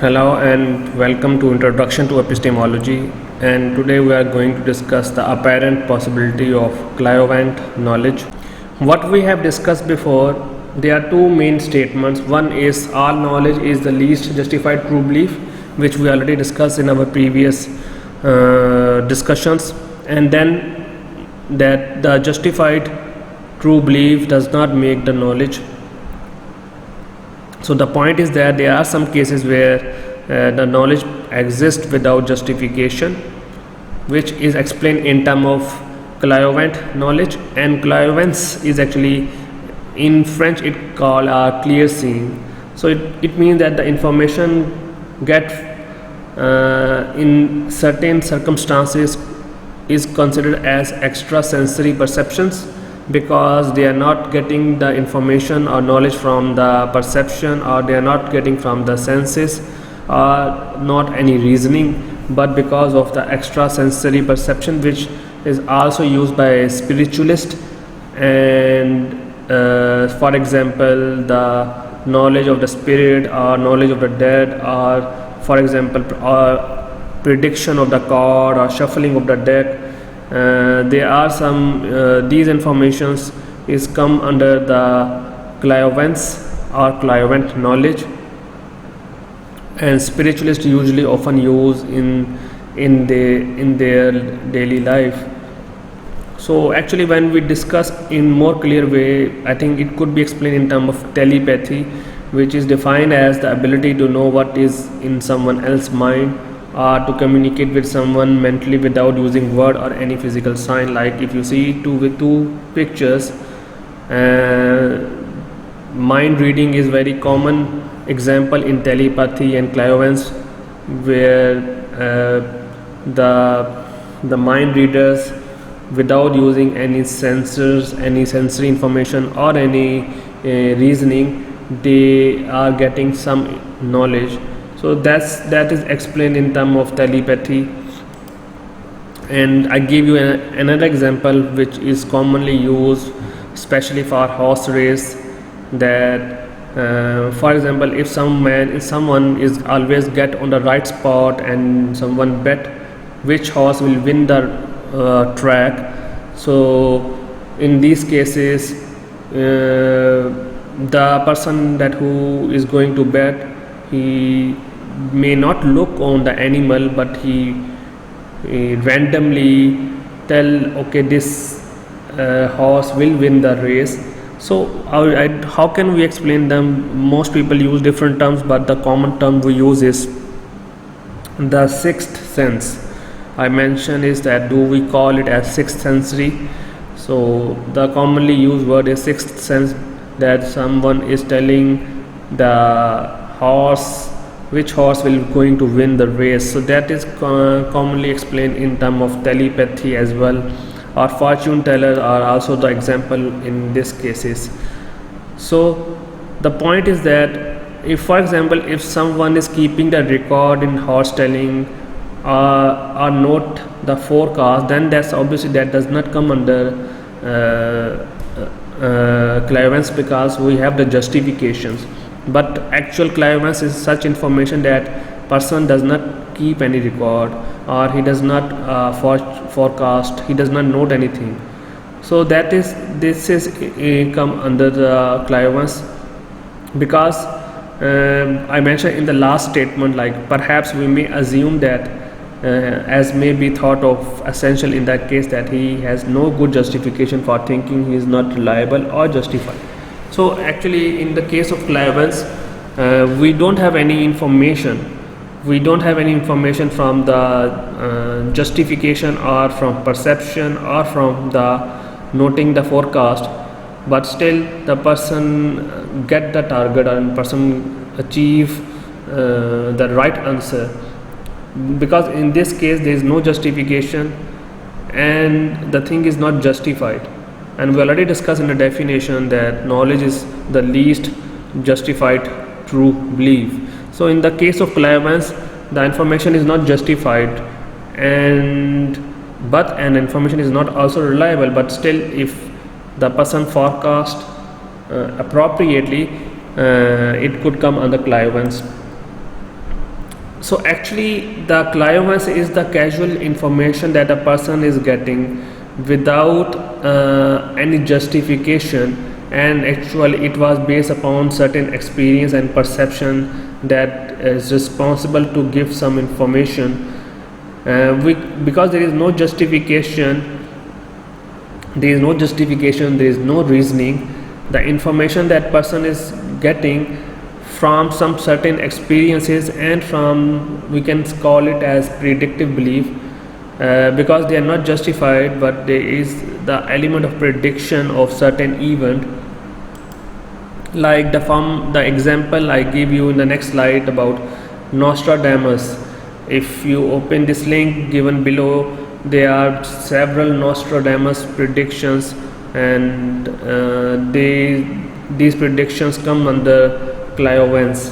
Hello and welcome to Introduction to Epistemology. And today we are going to discuss the apparent possibility of clairvoyant knowledge. What we have discussed before, there are two main statements. One is all knowledge is the least justified true belief, which we already discussed in our previous discussions, and then that the justified true belief does not make the knowledge. So the point is that there are some cases where the knowledge exists without justification, which is explained in terms of clairvoyant knowledge. And clairvoyance is actually, in French it called clear seeing. So it means that the information get in certain circumstances is considered as extrasensory perceptions, because they are not getting the information or knowledge from the perception, or they are not getting from the senses, or not any reasoning, but because of the extrasensory perception, which is also used by spiritualists. And for example, the knowledge of the spirit or knowledge of the dead, or for example prediction of the card or shuffling of the deck, there are some these informations is come under the clairvoyance or clairvoyant knowledge, and spiritualists usually often use in their daily life. So actually, when we discuss in more clear way, I think it could be explained in terms of telepathy, which is defined as the ability to know what is in someone else's mind, or to communicate with someone mentally without using word or any physical sign. Like if you see two pictures, mind reading is very common example in telepathy and clairvoyance, where the mind readers, without using any sensors, any sensory information or any reasoning, they are getting some knowledge. So that is explained in terms of telepathy. And I give you another example which is commonly used, especially for horse race. That for example, if someone is always get on the right spot, and someone bet which horse will win the track. So in these cases, the person that who is going to bet, he may not look on the animal, but he randomly tell, okay, this horse will win the race. So how can we explain them? Most people use different terms, but the common term we use is the sixth sense. I mentioned is that, do we call it as sixth sensory? So the commonly used word is sixth sense, that someone is telling the horse which horse will going to win the race. So that is commonly explained in terms of telepathy as well, or fortune tellers are also the example in these cases. So the point is that, if for example, if someone is keeping the record in horse telling, or note the forecast, then that's obviously that does not come under clairvoyance, because we have the justifications. But actual clairvoyance is such information that person does not keep any record, or he does not forecast, he does not note anything. So this is come under the clairvoyance, because I mentioned in the last statement, like perhaps we may assume that as may be thought of essential in that case, that he has no good justification for thinking he is not reliable or justified. So actually, in the case of clairvoyance, we don't have any information. We don't have any information from the justification, or from perception, or from the noting the forecast, but still the person get the target, and person achieve the right answer, because in this case there is no justification and the thing is not justified. And we already discussed in the definition that knowledge is the least justified true belief. So in the case of clairvoyance, the information is not justified, and information is not also reliable, but still if the person forecast appropriately, it could come under clairvoyance. So actually the clairvoyance is the casual information that a person is getting without any justification, and actually it was based upon certain experience and perception that is responsible to give some information. Because there is no reasoning. The information that person is getting from some certain experiences and from, we can call it as predictive belief, because they are not justified, but there is the element of prediction of certain event. Like the example I give you in the next slide about Nostradamus. If you open this link given below, there are several Nostradamus predictions, and these predictions come under clairvoyance.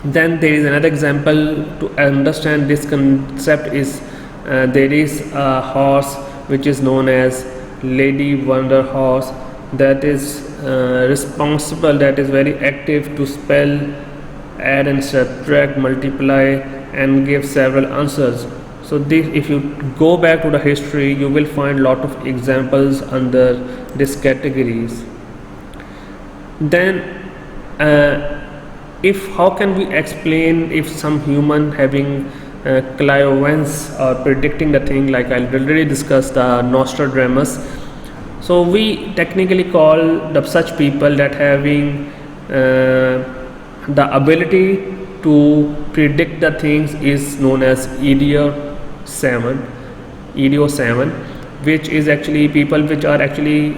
Then there is another example to understand this concept is, there is a horse which is known as Lady Wonder horse, that is responsible, that is very active to spell, add and subtract, multiply and give several answers. So this, if you go back to the history, you will find lot of examples under these categories. Then if how can we explain if some human having clairvoyance or predicting the thing, like I already discussed the Nostradamus. So we technically call such people that having the ability to predict the things is known as idiot-7, which is actually people which are actually,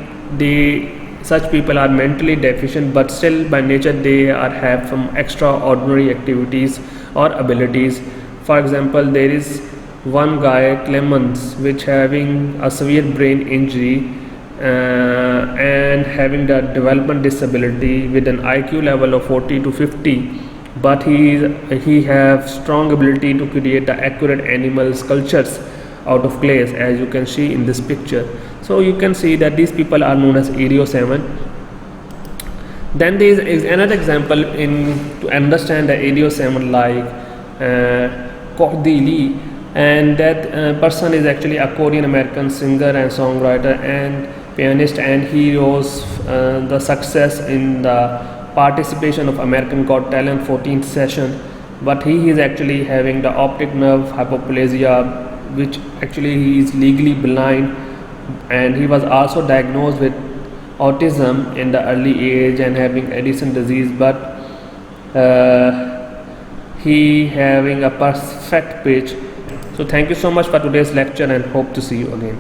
such people are mentally deficient, but still by nature they have some extraordinary activities or abilities. For example, there is one guy Clemens which having a severe brain injury and having the development disability with an IQ level of 40 to 50, but he have strong ability to create the accurate animal sculptures out of clay, as you can see in this picture. So you can see that these people are known as idiot-7. Then there is another example to understand the idiot-7, like Cohdee Lee, and that person is actually a Korean American singer and songwriter and pianist, and he rose the success in the participation of American Got Talent 14th session, but he is actually having the optic nerve hypoplasia, which actually he is legally blind, and he was also diagnosed with autism in the early age and having Addison disease, but he having a perfect pitch. So thank you so much for today's lecture and hope to see you again.